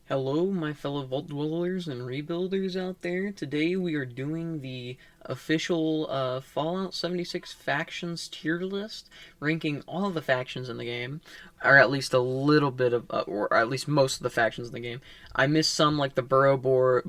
Hello, my fellow Vault Dwellers and Rebuilders out there. Today we are doing the official Fallout 76 factions tier list, ranking all of the factions in the game, or at least a little bit of, or at least most of the factions in the game. I missed some like the Burrow Boys,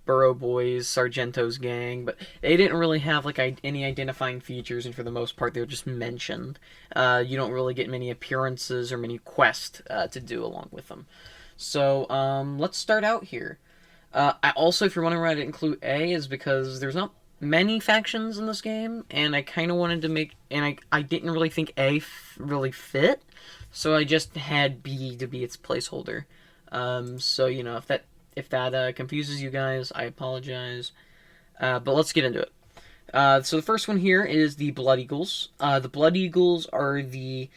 Sargento's gang, but they didn't really have like any identifying features, and for the most part they were just mentioned. You don't really get many appearances or many quests to do along with them. So let's start out here. I also, if you're wondering why I didn't include A, is because there's not many factions in this game, and I kind of wanted to make, and I didn't really think A really fit, so I just had B to be its placeholder. So if that confuses you guys, I apologize. But let's get into it. So the first one here is the Blood Eagles. The Blood Eagles are they're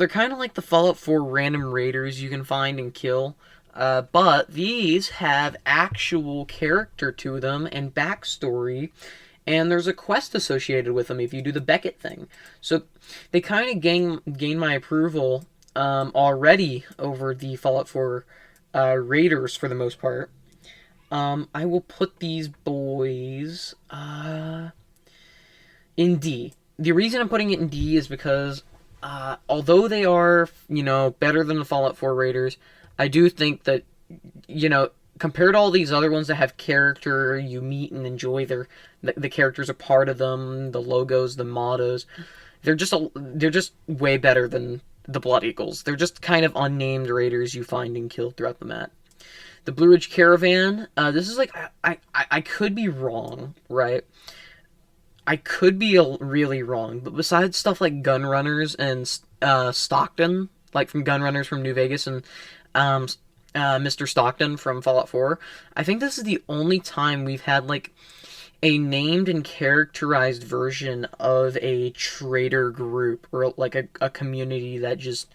kind of like the Fallout 4 random raiders you can find and kill, but these have actual character to them and backstory, and there's a quest associated with them if you do the Beckett thing. So they kind of gain my approval already over the Fallout 4 raiders for the most part. I will put these boys in D. The reason I'm putting it in D is because although they are, better than the Fallout 4 Raiders, I do think that, compared to all these other ones that have character, you meet and enjoy the characters are part of them, the logos, the mottos. They're just way better than the Blood Eagles. They're just kind of unnamed raiders you find and kill throughout the map. The Blue Ridge Caravan. This is like I could be wrong, right? I could be really wrong, but besides stuff like Gunrunners and Stockton, like from Gunrunners from New Vegas and um, Mr. Stockton from Fallout 4, I think this is the only time we've had like a named and characterized version of a trader group or like a community that just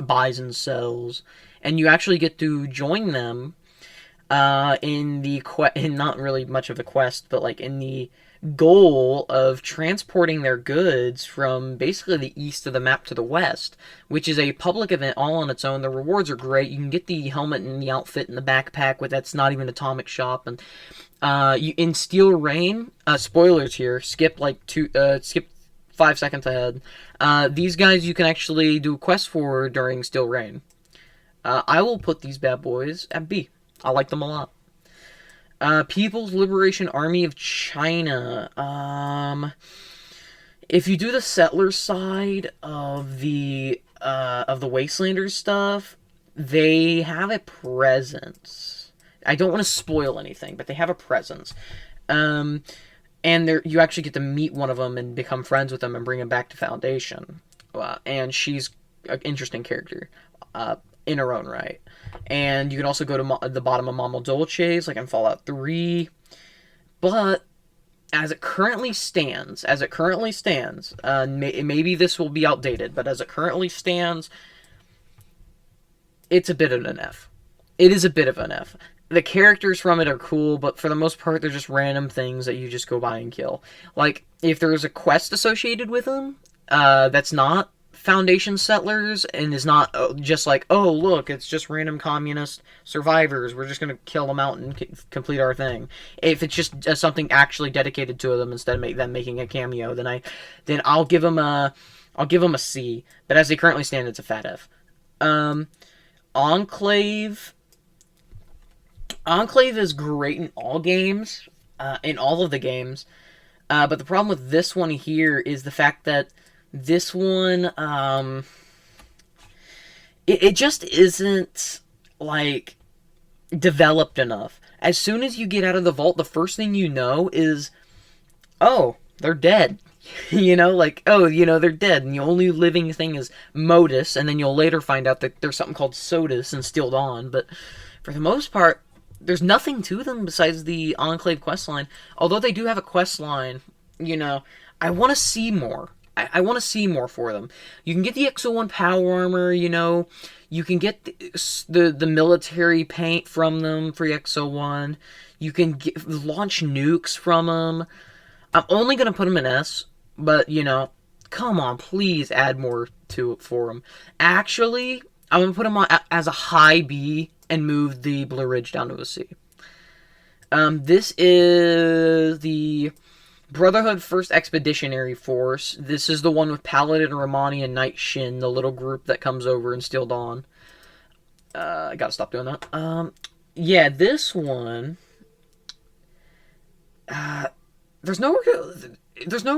buys and sells, and you actually get to join them in not really much of a quest, but like in the goal of transporting their goods from basically the east of the map to the west, which is a public event all on its own. The rewards are great. You can get the helmet and the outfit and the backpack with that's not even Atomic Shop, and you in Steel Rain. Spoilers here. Skip 5 seconds ahead. These guys you can actually do a quest for during Steel Rain. I will put these bad boys at B. I like them a lot. People's Liberation Army of China. If you do the settler side of the Wastelanders stuff, they have a presence. I don't want to spoil anything, but they have a presence. Um, and you actually get to meet one of them and become friends with them and bring them back to Foundation. And she's an interesting character. In her own right. And you can also go to the bottom of Mama Dolce's, like in Fallout 3. But maybe this will be outdated, but as it currently stands, it's a bit of an F. It is a bit of an F. The characters from it are cool, but for the most part, they're just random things that you just go by and kill. Like, if there's a quest associated with them, that's not Foundation settlers and is not just like, oh, look, it's just random communist survivors. We're just going to kill them out and complete our thing. If it's just something actually dedicated to them instead of them making a cameo, then I'll give them a C. But as they currently stand, it's a fat F. Enclave. Enclave is great in all games, in all of the games. But the problem with this one here is the fact that this one, it just isn't, like, developed enough. As soon as you get out of the vault, the first thing you know is, oh, they're dead. They're dead, and the only living thing is Modus, and then you'll later find out that there's something called Sodus and Steel Dawn, but for the most part, there's nothing to them besides the Enclave questline. Although they do have a questline, I want to see more. I want to see more for them. You can get the XO1 power armor, you can get the military paint from them for XO1. You can launch nukes from them. I'm only going to put them in S, but, come on, please add more to it for them. Actually, I'm going to put them on as a high B and moved the Blue Ridge down to a C. This is the Brotherhood 1st Expeditionary Force. This is the one with Paladin Romani and Night Shin, the little group that comes over in Steel Dawn. I gotta stop doing that. Yeah, this one. There's no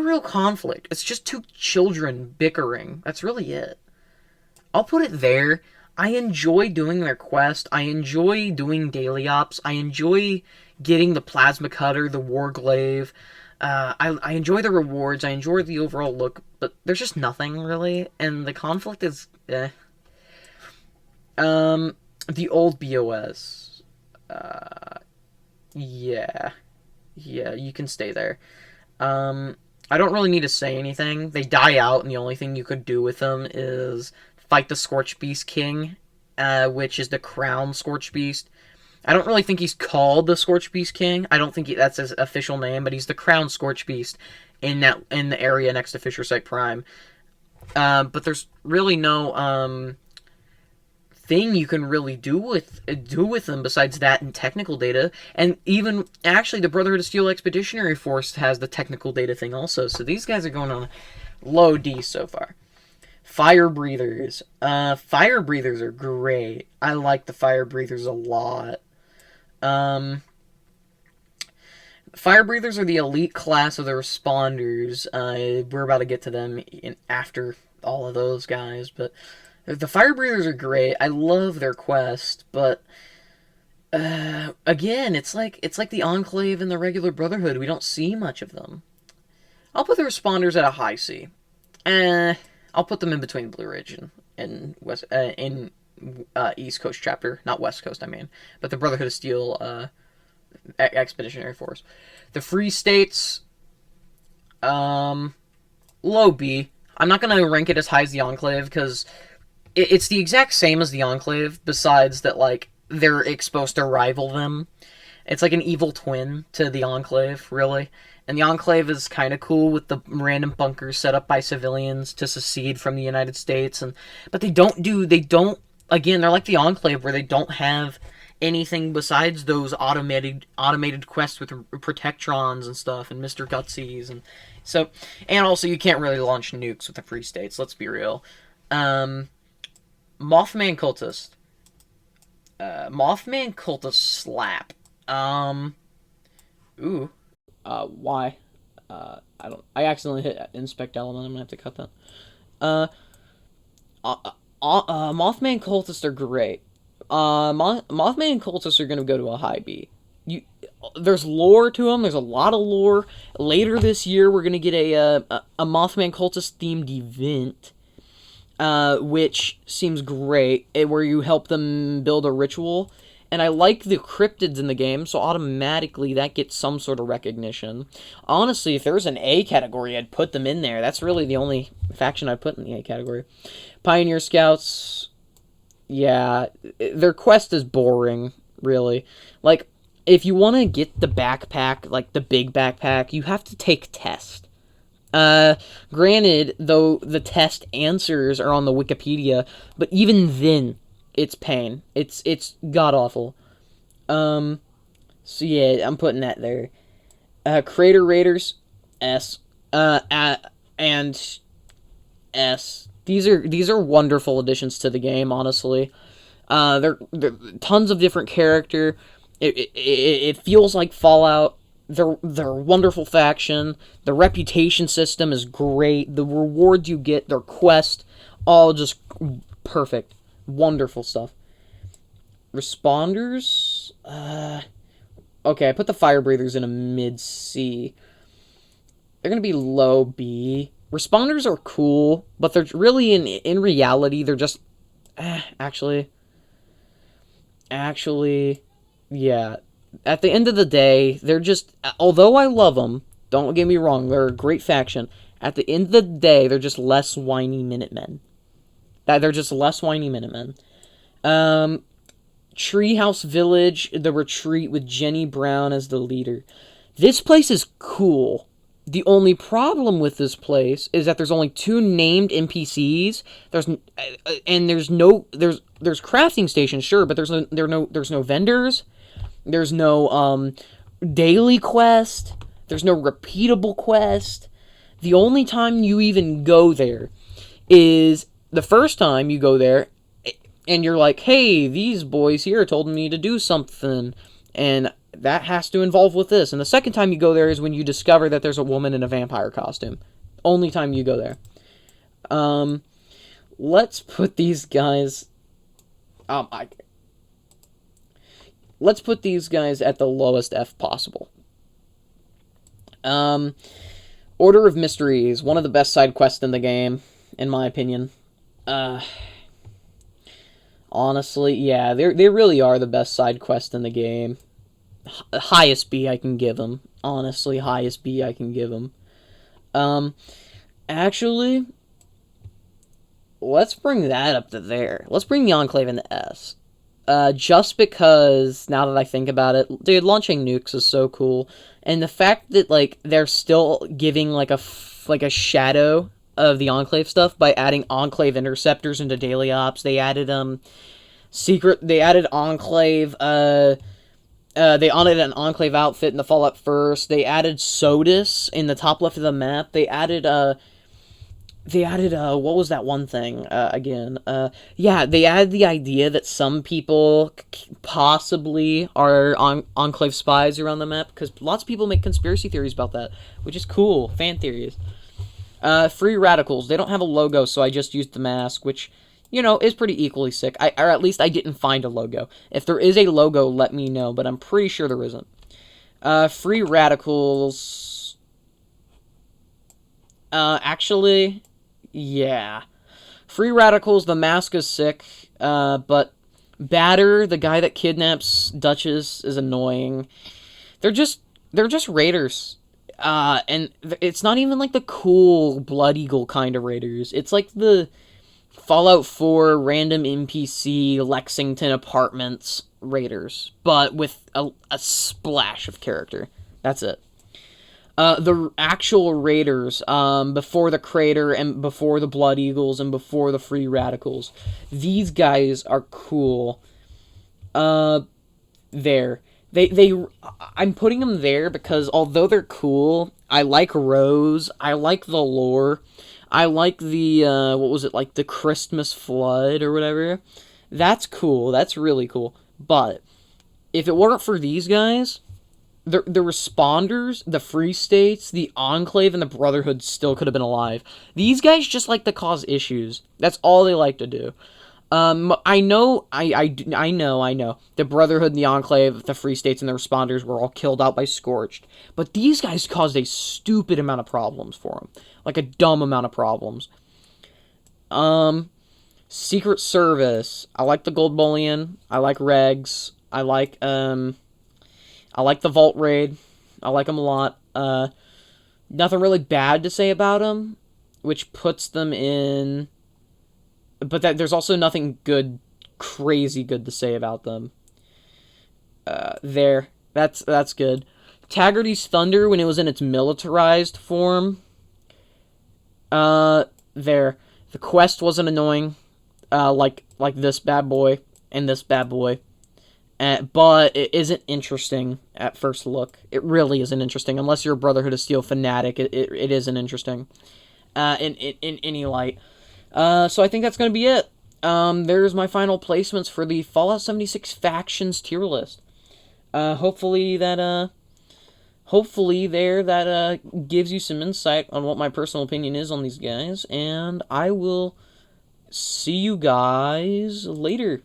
real conflict. It's just two children bickering. That's really it. I'll put it there. I enjoy doing their quest. I enjoy doing daily ops. I enjoy getting the plasma cutter, the warglaive. I enjoy the rewards. I enjoy the overall look, but there's just nothing really, and the conflict is the old BOS. Yeah, you can stay there. I don't really need to say anything. They die out, and the only thing you could do with them is fight the Scorch Beast King, which is the Crown Scorch Beast. I don't really think he's called the Scorch Beast King. I don't think that's his official name, but he's the Crown Scorch Beast in the area next to Fisher Site Prime. But there's really no thing you can really do with them besides that and technical data. And even actually, the Brotherhood of Steel Expeditionary Force has the technical data thing also. So these guys are going on low D so far. Fire breathers. Fire breathers are great. I like the fire breathers a lot. Fire breathers are the elite class of the responders. We're about to get to them after all of those guys, but the fire breathers are great. I love their quest, but again, it's like the Enclave and the regular Brotherhood. We don't see much of them. I'll put the responders at a high C. I'll put them in between Blue Ridge and West East Coast chapter, not West Coast. I mean, but the Brotherhood of Steel Expeditionary Force. The Free States, low B. I'm not gonna rank it as high as the Enclave because it's the exact same as the Enclave. Besides that, like they're supposed to rival them. It's like an evil twin to the Enclave, really. And the Enclave is kind of cool with the random bunkers set up by civilians to secede from the United States, but they don't. Again, they're like the Enclave where they don't have anything besides those automated quests with Protectrons and stuff and Mr. Gutsies and also you can't really launch nukes with the Free States. Let's be real. Mothman Cultist. Mothman Cultist slap. Why? I accidentally hit inspect element. I'm gonna have to cut that. Mothman Cultists are great. Mothman Cultists are gonna go to a high B. There's lore to them. There's a lot of lore. Later this year, we're gonna get a Mothman Cultist themed event, which seems great. Where you help them build a ritual. And I like the cryptids in the game, so automatically that gets some sort of recognition. Honestly, if there was an A category, I'd put them in there. That's really the only faction I'd put in the A category. Pioneer Scouts, yeah, their quest is boring, really. Like, if you want to get the backpack, like the big backpack, you have to take test. Granted, though, the test answers are on the Wikipedia, but even then, it's pain. It's god-awful. So yeah, I'm putting that there. Crater Raiders, S. And S. These are wonderful additions to the game, honestly. They're tons of different character. It feels like Fallout. They're a wonderful faction. The reputation system is great. The rewards you get, their quest, all just perfect. Wonderful stuff. Responders? Okay, I put the Fire Breathers in a mid C. They're gonna be low B. Responders are cool, but they're really, in reality, they're just... Actually, yeah. At the end of the day, they're just... Although I love them, don't get me wrong, they're a great faction. At the end of the day, they're just less whiny Minutemen. They're just less whiny Minutemen. Treehouse Village, the retreat with Jenny Brown as the leader. This place is cool. The only problem with this place is that there's only 2 named NPCs. There's crafting stations, sure, but there's no vendors. There's no daily quest. There's no repeatable quest. The only time you even go there is the first time you go there, and you're like, hey, these boys here told me to do something, and that has to involve with this. And the second time you go there is when you discover that there's a woman in a vampire costume. Only time you go there. Let's put these guys... let's put these guys at the lowest F possible. Order of Mysteries, one of the best side quests in the game, in my opinion. Honestly, yeah, they really are the best side quest in the game. Highest B I can give them. Honestly, highest B I can give them. Actually, let's bring that up to there. Let's bring the Enclave into S. Just because, now that I think about it, dude, launching nukes is so cool. And the fact that, like, they're still giving, like, a shadow of the Enclave stuff by adding Enclave interceptors into daily ops. They added, they added Enclave, they added an Enclave outfit in the Fallout First. They added SOTUS in the top left of the map. They added, what was that one thing, again? Yeah, they added the idea that some people possibly are Enclave spies around the map, because lots of people make conspiracy theories about that, which is cool. Fan theories. Free Radicals. They don't have a logo, so I just used the mask, which, you know, is pretty equally sick. Or at least I didn't find a logo. If there is a logo, let me know, but I'm pretty sure there isn't. Free Radicals... actually... yeah. Free Radicals, the mask is sick, but Batter, the guy that kidnaps Duchess, is annoying. They're just raiders. And it's not even like the cool Blood Eagle kind of raiders. It's like the Fallout 4 random NPC Lexington Apartments raiders, but with a splash of character. That's it. The actual raiders, before the Crater and before the Blood Eagles and before the Free Radicals, these guys are cool. There. I'm putting them there because although they're cool, I like Rose, I like the lore, I like the, what was it, like the Christmas Flood or whatever. That's cool, that's really cool. But, if it weren't for these guys, the Responders, the Free States, the Enclave, and the Brotherhood still could have been alive. These guys just like to cause issues. That's all they like to do. I know. The Brotherhood and the Enclave, the Free States, and the Responders were all killed out by Scorched. But these guys caused a stupid amount of problems for them. Like a dumb amount of problems. Secret Service. I like the Gold Bullion. I like Regs. I like the Vault Raid. I like them a lot. Nothing really bad to say about them, which puts them in... But there's also nothing good, crazy good to say about them. There. That's good. Taggarty's Thunder, when it was in its militarized form. There. The quest wasn't annoying. Like this bad boy and this bad boy. But it isn't interesting at first look. It really isn't interesting. Unless you're a Brotherhood of Steel fanatic, it isn't interesting. In any light. So I think that's going to be it. There's my final placements for the Fallout 76 Factions tier list. Hopefully that gives you some insight on what my personal opinion is on these guys, and I will see you guys later.